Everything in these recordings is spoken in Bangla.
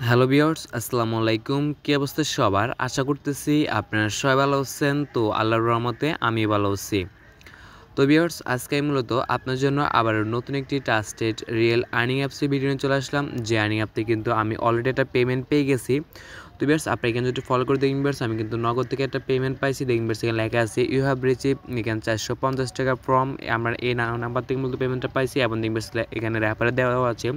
হ্যালো ভিউয়ার্স, আসসালামু আলাইকুম। কি অবস্থা সবার? আশা করতেছি আপনারা সবাই ভালো আছেন। তো আল্লাহর রহমতে আমি ভালো আছি। তো ভিউয়ার্স, আজকে আমি মূলত আপনার জন্য আবার নতুন একটি ট্রাস্টেড রিয়েল আর্নিং অ্যাপসের ভিডিও নিয়ে চলে আসলাম। যে আর্নিং অ্যাপ থেকে কিন্তু আমি অলরেডি একটা পেমেন্ট পেয়ে গেছি। তো ভিউয়ার্স, আপনি এখানে যদি ফলো করে দেখবেন ভিউয়ার্স, আমি কিন্তু নগদ থেকে একটা পেমেন্ট পাইছি। দেখবেন ভিউয়ার্স, এখানে লেখা আছে ইউ হ্যাভ রিসিভ এখানে 450 টাকা ফ্রম আমরা এই নাম্বার থেকে মূলত পেমেন্টটা পাইছি এবং দেখবেন এখানে রেফারে দেওয়া আছে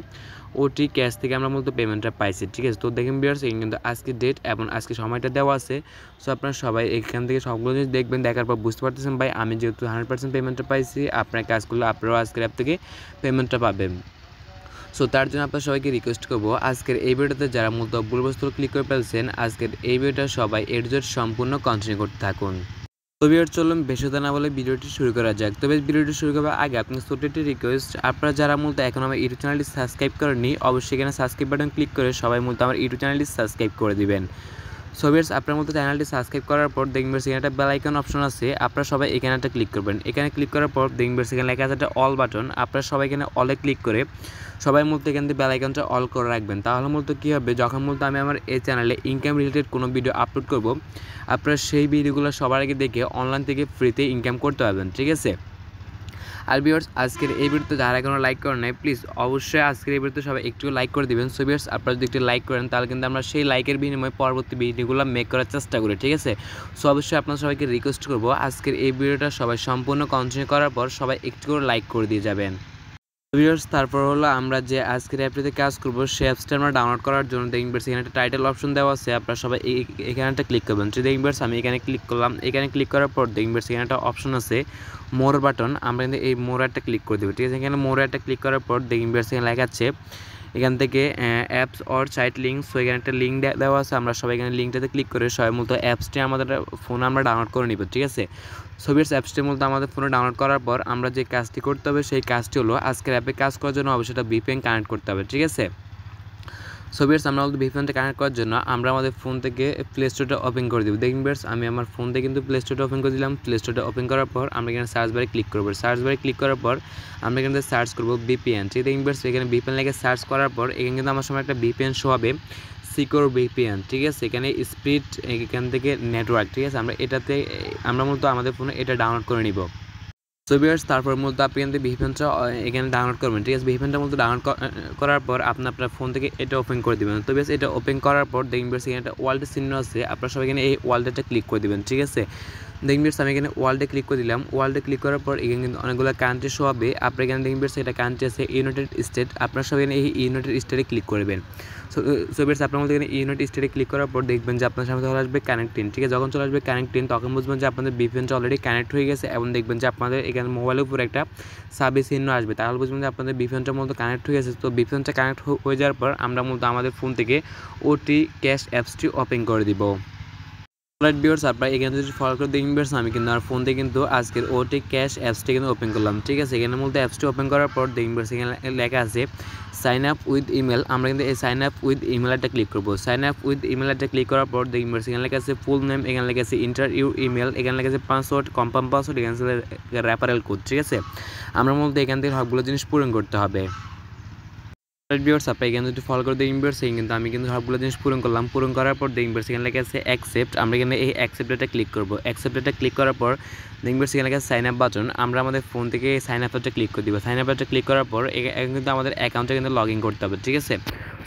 ওটি ক্যাশ থেকে আমরা মূলত পেমেন্টটা পাইছি। ঠিক আছে, তো দেখেন ভিউয়ার্স, এখানে কিন্তু আজকে ডেট এবং আজকে সময়টা দেওয়া আছে। সো আপনারা সবাই এখান থেকে সবগুলো জিনিস দেখবেন, দেখার পর বুঝতে পারতেছেন ভাই আমি যেহেতু 100% পেমেন্টটা পাইছি, আপনার কাজ করলে আপনারাও আজকের অ্যাপ থেকে পেমেন্টটা পাবেন। সো তার জন্য আপনার সবাইকে রিকোয়েস্ট করবো আজকের এই ভিডিওতে যারা মূলত ভুলবশত ক্লিক করে ফেলছেন, আজকের এই ভিডিওটা সবাই এর জন্য সম্পূর্ণ কন্টিনিউ করতে থাকুন। তো ভিউয়ার্স, চলুন বেশি কথা না বলে ভিডিওটি শুরু করা যাক। তবে ভিডিওটি শুরু করার আগে আপনার ছোট্ট একটি রিকোয়েস্ট, আপনারা যারা মূলত এখন আমার ইউটিউব চ্যানেলটি সাবস্ক্রাইব করেননি, অবশ্যই এখানে সাবস্ক্রাইব বাটন ক্লিক করে সবাই মূলত আমার ইউটিউব চ্যানেলটি সাবস্ক্রাইব করে দিবেন। সো ভিউয়ার্স, আপনার মতো চ্যানেলটি সাবস্ক্রাইব করার পর দেখবেন সেখানে একটা বেল আইকন অপশন আছে, আপনারা সবাই এখানে একটা ক্লিক করবেন। এখানে ক্লিক করার পর দেখবেন সেখানে লেখা আছে একটা অল বাটন, আপনারা সবাই এখানে অলে ক্লিক করে সবাই মূলত এখান থেকে বেল আইকনটা অল করে রাখবেন। তাহলে মূলত কী হবে, যখন মূলত আমি আমার এই চ্যানেলে ইনকাম রিলেটেড কোনো ভিডিও আপলোড করব, আপনারা সেই ভিডিওগুলো সবার আগে দেখে অনলাইন থেকে ফ্রিতে ইনকাম করতে পারবেন। ঠিক আছে, আর ভিউয়ার্স, আজকের এই ভিডিওতে যারা এখনো লাইক করেন নাই, প্লিজ অবশ্যই আজকের এই ভিডিওতে সবাই একটু লাইক করে দিবেন। সো ভিউয়ার্স, আপনারা যদি একটু লাইক করেন তাহলে কিন্তু আমরা সেই লাইকের বিনিময়ে পরবর্তী ভিডিওগুলো মেক করার চেষ্টা করি। ঠিক আছে, সো অবশ্যই আপনার সবাইকে রিকোয়েস্ট করবো আজকের এই ভিডিওটা সবাই সম্পূর্ণ কন্টিনিউ করার পর সবাই একটু করে লাইক করে দিয়ে যাবেন। ভিউয়ার্স, তারপর হলো আমরা যে আজকের অ্যাপটিতে কাজ করব সেই অ্যাপসটা আমরা ডাউনলোড করার জন্য দেখবেন এখানে একটা টাইটেল অপশন দেওয়া আছে, আপনারা সবাই এখানে একটা ক্লিক করবেন। তো দেখবেন আমি এখানে ক্লিক করলাম। এখানে ক্লিক করার পর দেখবেন এখানে একটা অপশন আছে মোর বাটন, আমরা কিন্তু এই মোর একটা ক্লিক করে দেবো। ঠিক আছে, এখানে মোর একটা ক্লিক করার পর দেখবেন এখানে লেখা আছে এখান থেকে apps or site link. So এখানে একটা লিঙ্ক দেওয়া আছে, আমরা সবাই এখানে লিঙ্কটাতে ক্লিক করে সবাই মূলত অ্যাপসটি আমাদের ফোনে আমরা ডাউনলোড করে নিব। ঠিক আছে, সো ভিউয়ার্স, অ্যাপসটি মূলত আমাদের ফোনে ডাউনলোড করার পর আমরা যে কাজটি করতে হবে সেই কাজটি হলো আজকের অ্যাপে কাজ করার জন্য অবশ্যই একটা ভিপিএন কানেক্ট করতে হবে। ঠিক আছে, সো ভিউয়ার্স, আমরা ভিপিএনটা কানেক্ট করার জন্য আমরা আমাদের ফোন থেকে প্লে স্টোরটা ওপেন করে দেবো। দেখুন ভিউয়ার্স, আমি আমার ফোন থেকে কিন্তু প্লে স্টোরটা ওপেন করে দিলাম। প্লে স্টোরটা ওপেন করার পর আমরা এখানে সার্চ বারে ক্লিক করবো। সার্চ বারে ক্লিক করার পর আমরা এখানে সার্চ করবো ভিপিএন। ঠিক আছে, দেখুন ভিউয়ার্স, এখানে ভিপিএন লেগে সার্চ করার পর এখানে কিন্তু আমার সময় একটা ভিপিএন শো হবে, সিকিউর ভিপিএন। ঠিক আছে, এখানে স্পিড এখান থেকে নেটওয়ার্ক। ঠিক আছে, আমরা মূলত আমাদের ফোনে এটা ডাউনলোড করে নিব। সো ভিউয়ার্স, তারপর মূলত আপনি কিন্তু ভিপিএনটা এখানে ডাউনলোড করবেন। ঠিক আছে, ভিপিএনটা মূলত ডাউনলোড করার পর আপনি আপনার ফোন থেকে এটা ওপেন করে দেবেন। তো ভিউয়ার্স, এটা ওপেন করার পর দেখবেন এখানে একটা ওয়ার্ল্ডের চিহ্ন আছে, আপনারা সবাই এখানে এই ওয়ার্ল্ডটা ক্লিক করে দেবেন। ঠিক আছে, দেখবেন আমি এখানে ওয়ার্ল্ডে ক্লিক করে দিলাম। ওয়ার্ল্ডে ক্লিক করার পর এখানে কিন্তু অনেকগুলো কান্ট্রি শো হবে, আপনার এখানে দেখবেন এটা কান্ট্রি আছে ইউনাইটেড স্টেট, আপনারা সবাই এখানে এই ইউনাইটেড স্টেটে ক্লিক করবেন। সো ভিউয়ার্স, আপনার মধ্যে এখানে ইউনাইটেড স্টেটে ক্লিক করার পর দেখবেন যে আপনার সামনে চলে আসবে কানেক্টিং। ঠিক আছে, যখন চলে আসবে কানেক্টিং তখন বুঝবেন যে আপনাদের ভিপিএনটা অলরেডি কানেক্ট হয়ে গেছে এবং দেখবেন যে আপনাদের এখানে মোবাইলের উপর একটা সাবি চিহ্ন আসবে, তাহলে বুঝবেন যে আপনাদের ভিপিএনটার মধ্যে কানেক্ট হয়ে গেছে। তো ভিপিএনটা কানেক্ট হয়ে যাওয়ার পর আমরা মূলত আমাদের ফোন থেকে ওটি ক্যাশ অ্যাপসটি ওপেন করে দিব। রাইট ভিউয়ার্স, আপনারা এখানে যদি ফলো করে দেখবেন ভিউয়ার্স, আমি কিন্তু আমার ফোন থেকে কিন্তু আজকের ওটি ক্যাশ অ্যাপসটি কিন্তু ওপেন করলাম। ঠিক আছে, এখানে মূলত অ্যাপসটি ওপেন করার পর দেখবেন ভিউয়ার্স এখানে লেখা আছে সাইন আপ উইথ ইমেল, আমরা কিন্তু এই সাইন আপ উইথ ইমেল একটা ক্লিক করবো। সাইন আপ উইথ ইমেল একটা ক্লিক করার পর দেখবেন ভিউয়ার্স এখানে লেখা আছে ফুল নেম, এখানে লেখা আছে ইন্টার ইউর ইমেল, এখানে লেখা আছে পাসওয়ার্ড, কনফার্ম পাসওয়ার্ড, এখানে আছে রেফারেল কোড। ঠিক আছে, আমরা মূলত এখান থেকে সবগুলো জিনিস পূরণ করতে হবে। ভিউয়ার্স, আপনি এখানে যদি ফলো করে দেখবেন ভিউয়ার্স, কিন্তু আমি কিন্তু সবগুলো জিনিস পূরণ করলাম। পূরণ করার পর দেখবেন এখানে লেখা আছে অ্যাকসেপ্ট, আমরা এখানে এই অ্যাকসেপ্টটা ক্লিক করবো। অ্যাকসেপ্টটা ক্লিক করার পর দেখবেন এখানে লেখা আছে সাইন আপ বাটন, আমরা আমাদের ফোন থেকে সাইন আপটা ক্লিক করে দিব। সাইন আপটা ক্লিক করার পর এখন কিন্তু আমাদের অ্যাকাউন্টটা কিন্তু লগ ইন করতে হবে। ঠিক আছে,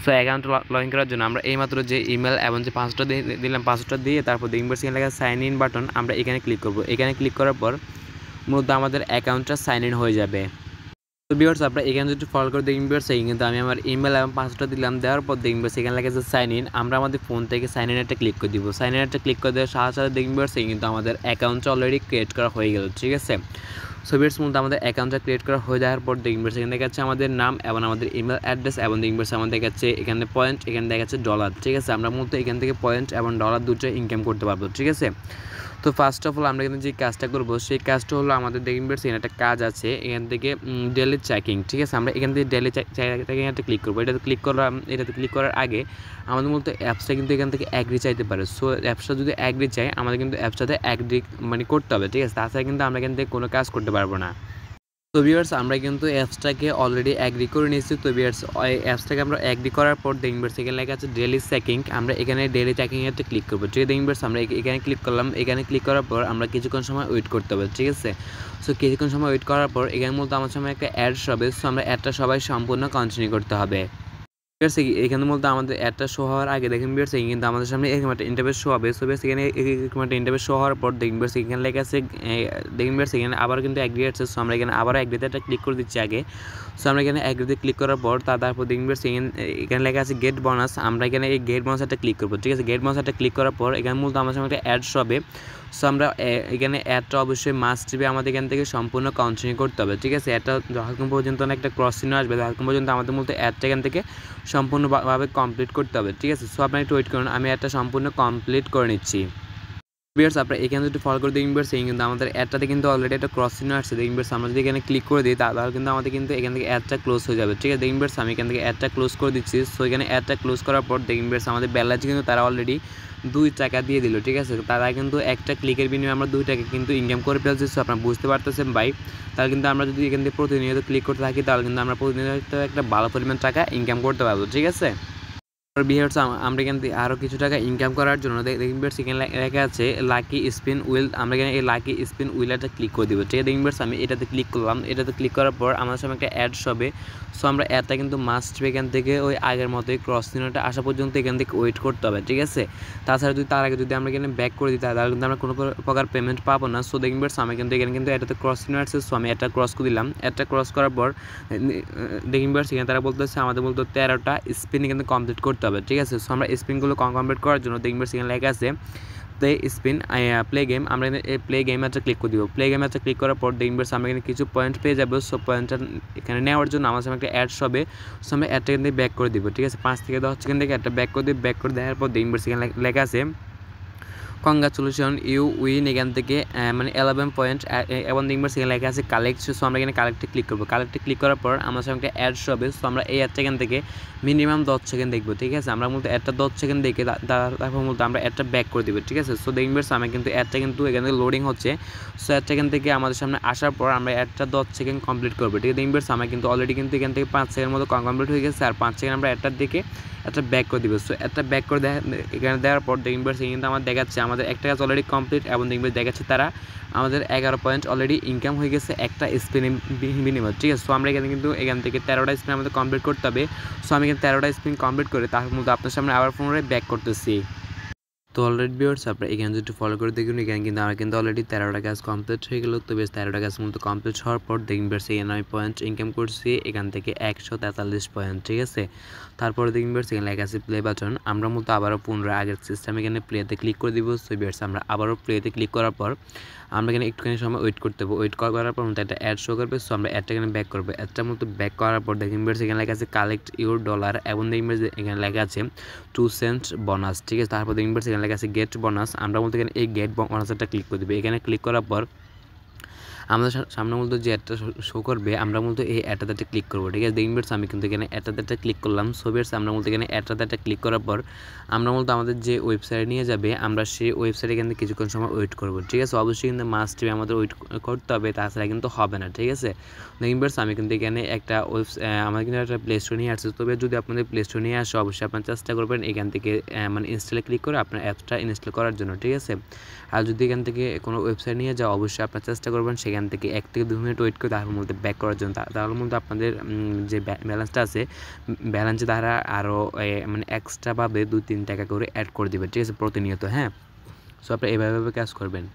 সো অ্যাকাউন্ট লগ ইন করার জন্য আমরা এইমাত্র যে ইমেল এবং যে পাসওয়ার্ডটা দিলাম, পাসওয়ার্ডটা দিয়ে তারপর দেখবেন এখানে লেখা সাইন ইন বাটন, আমরা এখানে ক্লিক করবো। এখানে ক্লিক করার পর মূলত আমাদের অ্যাকাউন্টটা সাইন ইন হয়ে যাবে। তো ভিউয়ার্স, আপনারা এখানে যদি ফলো করে দেখবেন ভিউয়ার্স, কিন্তু আমি আমার ইমেল এবং পাসওয়ার্ডটা দিলাম, দেওয়ার পর দেখবেন এখানে লেখা আছে সাইন ইন, আমরা আমাদের ফোন থেকে সাইন ইন একটা ক্লিক করে দিব। সাইন ইন একটা ক্লিক করে দেওয়ার সাথে সাথে দেখবেন ভিউয়ার্স কিন্তু আমাদের অ্যাকাউন্টটা অলরেডি ক্রিয়েট করা হয়ে গেল। ঠিক আছে, সো ভিউয়ার্স, মূলত আমাদের অ্যাকাউন্টটা ক্রিয়েট করা হয়ে যাওয়ার পর দেখবেন এখানে দেখা যাচ্ছে আমাদের নাম এবং আমাদের ইমেল অ্যাড্রেস এবং দেখবেন আমাদের দেখা যাচ্ছে এখানে পয়েন্ট, এখানে দেখা যাচ্ছে ডলার। ঠিক আছে, আমরা মূলত এখান থেকে পয়েন্ট এবং ডলার দুটো ইনকাম করতে পারবো। ঠিক আছে, তো ফার্স্ট অফ অল আমরা কিন্তু যে কাজটা করবো সেই কাজটা হলো আমাদের দেখবেন এখানে একটা কাজ আছে এখান থেকে ডেলি চেকিং। ঠিক আছে, আমরা এখান থেকে ডেলি চেকিং একটা ক্লিক করবো। এটাতে ক্লিক করার আগে আমাদের মূলত অ্যাপসটা কিন্তু এখান থেকে অ্যাগ্রি চাইতে পারে। সো অ্যাপসটা যদি অ্যাগ্রি চাই আমাদের কিন্তু অ্যাপসটাতে অ্যাগ্রি করতে হবে। ঠিক আছে, তাছাড়া কিন্তু আমরা এখান থেকে কোনো কাজ করতে পারবো না। তো ভিউয়ার্স আমরা কিন্তু অ্যাপসটাকে অলরেডি অ্যাগ্রি করে নিয়েছি। তো ভিউয়ার্স ওই অ্যাপসটাকে আমরা অ্যাগ্রি করার পর দেখবেন এখানে লেখা আছে ডেইলি চেকিং, আমরা এখানে ডেইলি চেকিং এতে ক্লিক করবো। ঠিক আছে ভিউয়ার্স আমরা এখানে ক্লিক করলাম। এখানে ক্লিক করার পর আমরা কিছুক্ষণ সময় ওয়েট করতে হবে। ঠিক আছে, সো কিছুক্ষণ সময় ওয়েট করার পর এখানে মূলত আমার সামনে একটা অ্যাড হবে। সো আমরা অ্যাডটা সবাই সম্পূর্ণ কন্টিনিউ করতে হবে। এখানে মূলত আমাদের অ্যাডটা শো হওয়ার আগে দেখেন ভিউয়ার্স কিন্তু আমাদের সামনে এরকম একটা ইন্টারফেস শো হবে। সো ভিউয়ার্স এখানে এরকম একটা ইন্টারফেস শো হওয়ার পর দেখবেন ভিউয়ার্স এখানে লেখা আছে দেখেন ভিউয়ার্স এখানে আবার কিন্তু অ্যাগ্রি আছে। সো আমরা এখানে আবার অ্যাগ্রিতে একটা ক্লিক করে দিচ্ছি আগে। সো আমরা এখানে অ্যাগ্রিতে ক্লিক করার পর তারপর দেখবেন ভিউয়ার্স এখানে লেখা আছে গেট বোনাস, আমরা এখানে এই গেট বোনাস একটা ক্লিক করবো। ঠিক আছে, গেট বোনাস একটা ক্লিক করার পর এখানে মূলত আমার সামনে একটা অ্যাড হবে। সো আমরা এখানে অ্যাডটা অবশ্যই মাস্ট বি আমাদের এখান থেকে সম্পূর্ণ কন্টিনিউ করতে হবে। ঠিক আছে, অ্যাডটা যতক্ষণ পর্যন্ত না একটা ক্রস চিহ্ন আসবে ততক্ষণ পর্যন্ত আমাদের মূলত অ্যাডটা এখান থেকে সম্পূর্ণভাবে কমপ্লিট করতে হবে। ঠিক আছে, সো আপনারা একটু ওয়েট করুন, আমি অ্যাডটা সম্পূর্ণ কমপ্লিট করে নিচ্ছি। ভিউয়ার্স আপনারা এখানে যদি ফলো করে দেখবেন ভিউয়ার্স কিন্তু আমাদের অ্যাডটাতে কিন্তু অলরেডি একটা ক্রস চিহ্ন আসছে। দেখবেন ভিউয়ার্স আমরা যদি এখানে ক্লিক করে দিই তাহলে কিন্তু আমাদের কিন্তু এখান থেকে অ্যাডটা ক্লোজ হয়ে যাবে। ঠিক আছে, দেখবেন ভিউয়ার্স আমি এখান থেকে অ্যাডটা ক্লোজ করে দিচ্ছি। সো এখানে অ্যাডটা ক্লোজ করার পর দেখবেন ভিউয়ার্স আমাদের ব্যালেন্স কিন্তু তারা অলরেডি 2 টাকা দিয়ে দিল। ঠিক আছে, তারা কিন্তু একটা ক্লিকের বিনিময়ে আমরা 2 টাকা কিন্তু ইনকাম করে ফেলছি। সো আপনারা বুঝতে পারতেছেন ভাই, তাহলে কিন্তু আমরা যদি এখান থেকে প্রতিনিয়ত ক্লিক করতে থাকি তাহলে কিন্তু আমরা প্রতিনিয়ত একটা ভালো পরিমাণ টাকা ইনকাম করতে পারবো। ঠিক আছে ভিউয়ার্স আমরা এখান থেকে আরও কিছু টাকা ইনকাম করার জন্য দেখবেন এখানে লেখা আছে লাকি স্পিন উইল, আমরা এখানে এই লাকি স্পিন উইলটা ক্লিক করে দেবো। ঠিক আছে দেখবেন আমি এটাতে ক্লিক করলাম। এটাতে ক্লিক করার পর আমাদের সামনে একটা অ্যাড হবে। সো আমরা অ্যাডটা কিন্তু মাস্ট এখান থেকে ওই আগের মতোই ক্রস চিহ্নটা আসা পর্যন্ত এখান থেকে ওয়েট করতে হবে। ঠিক আছে, তাছাড়া যদি তার আগে যদি আমরা এখানে ব্যাক করে দিই তাহলে কিন্তু আমরা কোনো প্রকার পেমেন্ট পাবো না। সো দেখবেন আমি কিন্তু এখানে কিন্তু এটাতে ক্রস চিহ্ন আসছে। সো আমি একটা ক্রস করে দিলাম। একটা ক্রস করার পর দেখবেন এখানে তারা বলতেছে আমাদের বলতে 13টা স্পিন কিন্তু কমপ্লিট করতে হবে। ঠিক আছে, সো আমরা স্পিনগুলো কমপ্লিট করার জন্য দেখবেন এখানে লেখা আছে প্লে স্পিন প্লে গেম, আমরা এই প্লে গেম একটা ক্লিক করে দিব। প্লে গেম একটা ক্লিক করার পর দেখবেন আমরা এখানে কিছু পয়েন্ট পেয়ে যাবো। সো পয়েন্টটা এখানে নেওয়ার জন্য আমার সামনে একটা অ্যাড হবে। সো আমরা অ্যাডটা কিন্তু ব্যাক করে দিব। ঠিক আছে, 5 থেকে 10 সেকেন্ড থেকে একটা ব্যাক করে দিব। ব্যাক করে দেওয়ার পর দেখবেন এখানে লেখা আছে কংগ্রাচুলেশন ইউ উইন, এখান থেকে মানে 11 পয়েন্ট এবং দেখবেন সেখানে লেখা আছে কালেক্ট। সো আমরা এখানে কালেক্টে ক্লিক করবো। কালেক্টে ক্লিক করার পর আমার সামনে একটা অ্যাড হবে। সো আমরা এই অ্যাডটা এখান থেকে মিনিমাম 10 সেকেন্ড দেখবো। ঠিক আছে, আমরা মূলত অ্যাডটা 10 সেকেন্ড দেখে তারপর মূলত আমরা অ্যাডটা ব্যাক করে দেবো। ঠিক আছে, সো দেখবেন আমি কিন্তু অ্যাডটা কিন্তু এখান থেকে লোডিং হচ্ছে। সো অ্যাডটা এখান থেকে আমাদের সামনে আসার পর আমরা অ্যাডটা 10 সেকেন্ড কমপ্লিট করবো। ঠিক আছে, দেখবেন আমার কিন্তু অলরেডি কিন্তু এখান থেকে 5 সেকেন্ড মতো কমপ্লিট হয়ে গেছে। আর 5 সেকেন্ড আমরা অ্যাডটার দিকে একটা ব্যাক করে দিব। সো একটা ব্যাক করে এখানে দেওয়ার পর দেখবেন কিন্তু আমার দেখাচ্ছে আমাদের একটা কাজ অলরেডি কমপ্লিট এবং দেখবেন দেখাচ্ছে তারা আমাদের 11 পয়েন্ট অলরেডি ইনকাম হয়ে গেছে একটা স্পিন বিনিময়। ঠিক আছে, সো আমরা এখান থেকে 13টা স্পিন আমাদের কমপ্লিট করতে হবে। সো আমি এখানে 13টা স্পিন কমপ্লিট করে তার মধ্যে আপনার সামনে আবার পুনরায় ব্যাক করতেছি। তো অলরেডি ভিউয়ার্স আপনারা এখানে যদি ফলো করে দেখুন এখানে কিন্তু আমরা কিন্তু অলরেডি 13টা কাজ কমপ্লিট হয়ে গেল। তো বেশ 13টা কাজ মতো কমপ্লিট হওয়ার পর দেখবেন এখানে আমি পয়েন্ট ইনকাম করছি এখান থেকে 143 পয়েন্ট। ঠিক আছে, তারপরে দেখবেন এখানে লেখা আছে প্লে বাটন, আমরা মতো আবারও পুনরায় আগের সিস্টেম এখানে প্লেতে ক্লিক করে দিব। সো ভিউয়ার্স আমরা আবারও প্লেতে ক্লিক করার পর আমরা এখানে একটুখানি সময় ওয়েট করতে হবে। ওয়েট করার পর মতো একটা অ্যাড শো করবে। সো আমরা অ্যাডটা এখানে ব্যাক করবো। অ্যাডটার মতো ব্যাক করার পর দেখবেন এখানে লেখা আছে কালেক্ট ইউর ডলার এবং দেখবেন এখানে লেখা আছে 2 সেন্ট বোনাস। ঠিক আছে, তারপর দেখবেন এখানে লেখা আছে গেট বোনাস, আমরা বলতে এখানে এই গেট বোনাসটা ক্লিক করে দেবো। এখানে ক্লিক করার পর আমাদের সামনে মূলত যে অ্যাডটা শো করবে আমরা মূলত এই অ্যাডটাতে ক্লিক করবো। ঠিক আছে, দেখবেন আমি কিন্তু এখানে অ্যাডটাতে ক্লিক করলাম। সো ভিউয়ার্স আমরা মূলত এখানে অ্যাডটাতে ক্লিক করার পর আমরা মূলত আমাদের যে ওয়েবসাইটে নিয়ে যাবে আমরা সেই ওয়েবসাইটে কিন্তু কিছুক্ষণ সময় ওয়েট করবো। ঠিক আছে, অবশ্যই কিন্তু মাস্ট বি আমাদের ওয়েট করতে হবে, তাছাড়া কিন্তু হবে না। ঠিক আছে, দেখবেন আমি কিন্তু এখানে একটা আমার কিন্তু একটা প্লে স্টোর নিয়ে আসছে। তবে যদি আপনাদের প্লে স্টোর নিয়ে আসে অবশ্যই আপনার চেষ্টা করবেন এখান থেকে মানে ইনস্টলে ক্লিক করে আপনার অ্যাপসটা ইনস্টল করার জন্য। ঠিক আছে, আর যদি এখান থেকে কোনো ওয়েবসাইট নিয়ে যাও অবশ্যই আপনার চেষ্টা করবেন সেখান থেকে 1 থেকে 2 মিনিট ওয়েট করে তার মধ্যে ব্যাক করার জন্য। তাহলে মধ্যে আপনাদের যে ব্যালেন্সটা আছে ব্যালেন্সে তারা আরও মানে এক্সট্রাভাবে 2-3 টাকা করে অ্যাড করে দেবে। ঠিক আছে, প্রতিনিয়ত। হ্যাঁ, সো আপনারা এভাবে কাজ করবেন।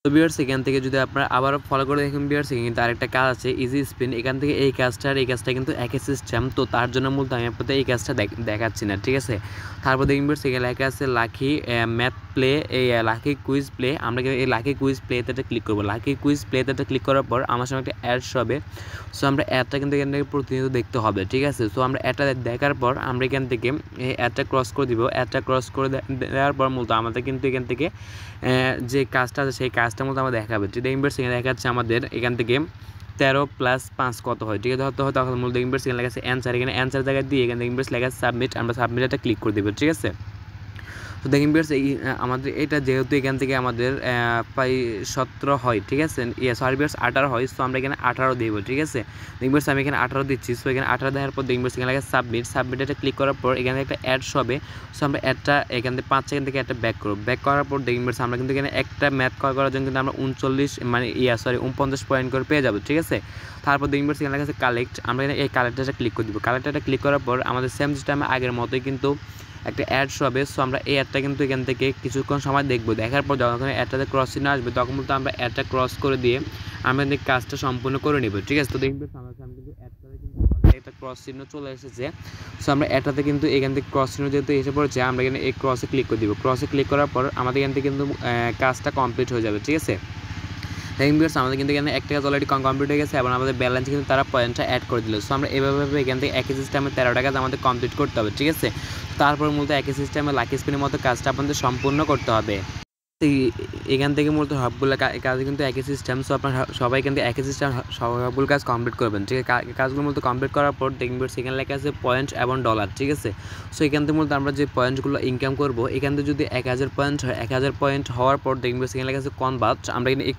তো ভিউয়ার্স এখান থেকে যদি আপনারা আবারও ফলো করে দেখুন ভিউয়ার্স কিন্তু আরেকটা কাজ আছে ইজি স্পিন, এখান থেকে এই কাজটা কিন্তু একই সিস্টেম। তো তার জন্য মূলত আমি আপনাদের এই কাজটা দেখাচ্ছি না। ঠিক আছে, তারপর দেখুন ভিউয়ার্স এখানে লেখা আছে লাকি ম্যাথ প্লে, এই লাকি কুইজ প্লে, আমরা এই লাকি কুইজ প্লেতে ক্লিক করবো। লাকি কুইজ প্লেতে ক্লিক করার পর আমার সঙ্গে একটা অ্যাডস হবে। সো আমরা অ্যাডটা কিন্তু এখান থেকে প্রতিনিয়ত দেখতে হবে। ঠিক আছে, সো আমরা অ্যাডটা দেখার পর আমরা এখান থেকে এই অ্যাডটা ক্রস করে দিব। অ্যাডটা ক্রস করে দেওয়ার পর মূলত আমাদের কিন্তু এখান থেকে যে কাজটা আছে সেই কাজটার মতো আমরা দেখাবে। ঠিক আছে, এখানে দেখাচ্ছে আমাদের এখান থেকে 13 + 5 কত হয়। ঠিক আছে, ধরতে হয় তখন মূলত এখানে লেখা আছে অ্যান্সার, এখানে অ্যান্সার জায়গায় দিয়ে এখানে লেখা আছে সাবমিট, আমরা সাবমিট একটা ক্লিক করে দেবো। ঠিক আছে, তো দেখেন ভিউয়ার্স এই আমাদের এটা যেহেতু এখান থেকে আমাদের প্রায় 17 হয়, ঠিক আছে, সরি ভিউয়ার্স 18 হয়। সো আমরা এখানে 18 দেব, ঠিক আছে। দেখেন ভিউয়ার্স আমি এখানে 18 দিচ্ছি। সো এখানে 18 দেওয়ার পর দেখেন ভিউয়ার্স এখানে লাগে সাবমিট ক্লিক করার পর এখানে একটা অ্যাডস হবে। সো আমরা অ্যাডটা এখান থেকে 5 সেকেন্ড থেকে একটা ব্যাক করব। ব্যাক করার পর দেখেন ভিউয়ার্স আমরা কিন্তু এখানে একটা ম্যাথ করার জন্য কিন্তু আমরা 39 মানে 49 পয়েন্ট করে পেয়ে যাবো, ঠিক আছে। তারপর দেখেন ভিউয়ার্স এখানে আছে কালেক্ট, আমরা এখানে এই কালেক্টটা ক্লিক করে দিব। কালেক্টটা ক্লিক করার পর আমাদের সেম সিস্টেমে আগের মতোই কিন্তু একটা অ্যাডস হবে। সো আমরা এই অ্যাডটা কিন্তু এখান থেকে কিছুক্ষণ সময় দেখবো। দেখার পর যখন অ্যাডটাতে ক্রস চিহ্ন আসবে তখন কিন্তু আমরা অ্যাডটা ক্রস করে দিয়ে আমরা কিন্তু কাজটা সম্পূর্ণ করে নেব, ঠিক আছে। তো দেখবেন আমি কিন্তু অ্যাডটাতে কিন্তু একটা ক্রস চিহ্ন চলে এসেছে। সো আমরা অ্যাডটাতে কিন্তু এখান থেকে ক্রস চিহ্ন যেহেতু এসে পড়েছে আমরা এখানে এই ক্রসে ক্লিক করে দিব। ক্রসে ক্লিক করার পর আমাদের এখান থেকে কিন্তু কাজটা কমপ্লিট হয়ে যাবে, ঠিক আছে। দেখেন ভিউয়ার্স আমাদের কিন্তু এখানে 1 টাকা অলরেডি কমপ্লিট হয়ে গেছে এবং আমাদের ব্যালেন্স কিন্তু তারা পয়েন্টটা অ্যাড করে দিল। সো আমরা এভাবে এখান থেকে একই সিস্টেমে 13 টাকা আমাদের কমপ্লিট করতে হবে, ঠিক আছে। তারপর মূলত একই সিস্টেমে লাকি স্পিনের মতো কাজটা আপনাদের সম্পূর্ণ করতে হবে। এখান থেকে মূলত সবগুলো কাজ কিন্তু একই সিস্টেম। সো আপনার সবাই এখান থেকে একই সিস্টেম সবগুলো কাজ কমপ্লিট করবেন, ঠিক আছে। কাজগুলো মূলত কমপ্লিট করার পর দেখবেন সেখানে লেখা আছে পয়েন্ট এবং ডলার, ঠিক আছে। সো এখান থেকে মূলত আমরা যে পয়েন্টগুলো ইনকাম করবো এখান থেকে যদি 1000 পয়েন্ট হয়, 1000 পয়েন্ট হওয়ার পর দেখবেন সেখানে লেখা আছে কনভার্ট। আমরা এখানে এই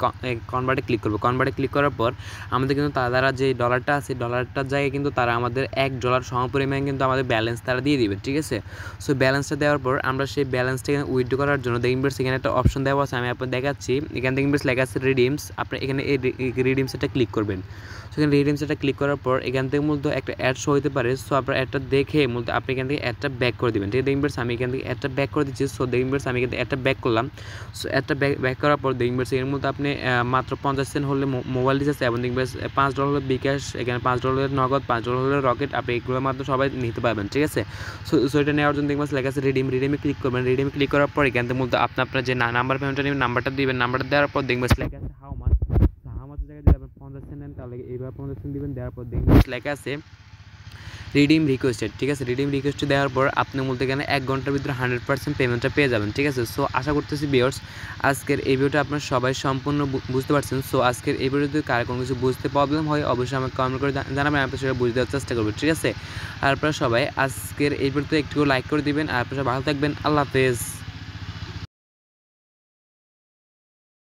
কনভার্টে ক্লিক করবো। কনভার্টে ক্লিক করার পর আমাদের কিন্তু তারা যে ডলারটা আছে ডলারটার জায়গায় কিন্তু তারা আমাদের $1 সমপরিমাণ কিন্তু আমাদের ব্যালেন্স তারা দিয়ে দিবে, ঠিক আছে। সো ব্যালেন্সটা দেওয়ার পর আমরা সেই ব্যালেন্সটা এখানে উইথড্র করার জন্য দেখবেন সেখানে একটা অপশন দেওয়া আছে, আমি আপনাদের দেখাচ্ছি। এখান থেকে লেখা আছে রিডিমস, আপনি এখানে এই রিডিমসটা ক্লিক করবেন। সেখানে রিডিমসটা ক্লিক করার পর এখান থেকে মূলত একটা অ্যাড শো হতে পারে। সো আপনার অ্যাডটা দেখে মূলত আপনি এখান থেকে অ্যাডটা ব্যাক করে দেবেন, ঠিক আছে। দেখবেন আমি এখান থেকে অ্যাডটা ব্যাক করে দিচ্ছি। সো দেখবেন আমি এখান থেকে অ্যাডটা ব্যাক করলাম। সো অ্যাডটা ব্যাক করার পর দেখবেন এর মধ্যে আপনি মাত্র 50 সেন্ট হলে মোবাইল রিচার্জ এবং দেখবেন $5 হলে বিকাশ, এখানে $5 নগদ, $5 হলে রকেট, আপনি এগুলোর মাধ্যমে সবাই নিতে পারবেন, ঠিক আছে। সো এটা নেওয়ার জন্য দেখবেন লেখা আছে রিডিমে ক্লিক করবেন। রিডিমে ক্লিক করার পর এখান থেকে মূলত আপনার যে নাম্বার পেমেন্টটা নেবেন নাম্বারটা দিবেন। নাম্বারটা দেওয়ার পর দেখবেন লেখা আছে হাউ মাচ জায়গায় যদি আপনি 50 সেন্ট নেন তাহলে এইভাবে 50 সেন্ট দিবেন। দেওয়ার পর দেখবেন লেখা আছে রিডিম রিকোয়েস্টেড, ঠিক আছে। রিডিম রিকোয়েস্ট দেওয়ার পর আপনি বলতে গেলে 1 ঘন্টার ভিতরে 100% পেমেন্টটা পেয়ে যাবেন, ঠিক আছে। সো আশা করতেছি ভিউয়ার্স আজকের এই ভিডিওটা আপনারা সবাই সম্পূর্ণ বুঝতে পারছেন। সো আজকের এই ভিডিওতে যদি কার কোনো কিছু বুঝতে প্রবলেম হয় অবশ্যই আমাকে কমেন্ট করে জানাবেন, আপনার সেটা বুঝতে দেওয়ার চেষ্টা করবো, ঠিক আছে। আর আপনারা সবাই আজকের এই ভিডিওতে একটু লাইক করে দিবেন। আর আপনারা ভালো থাকবেন। আল্লাহ হাফেজ।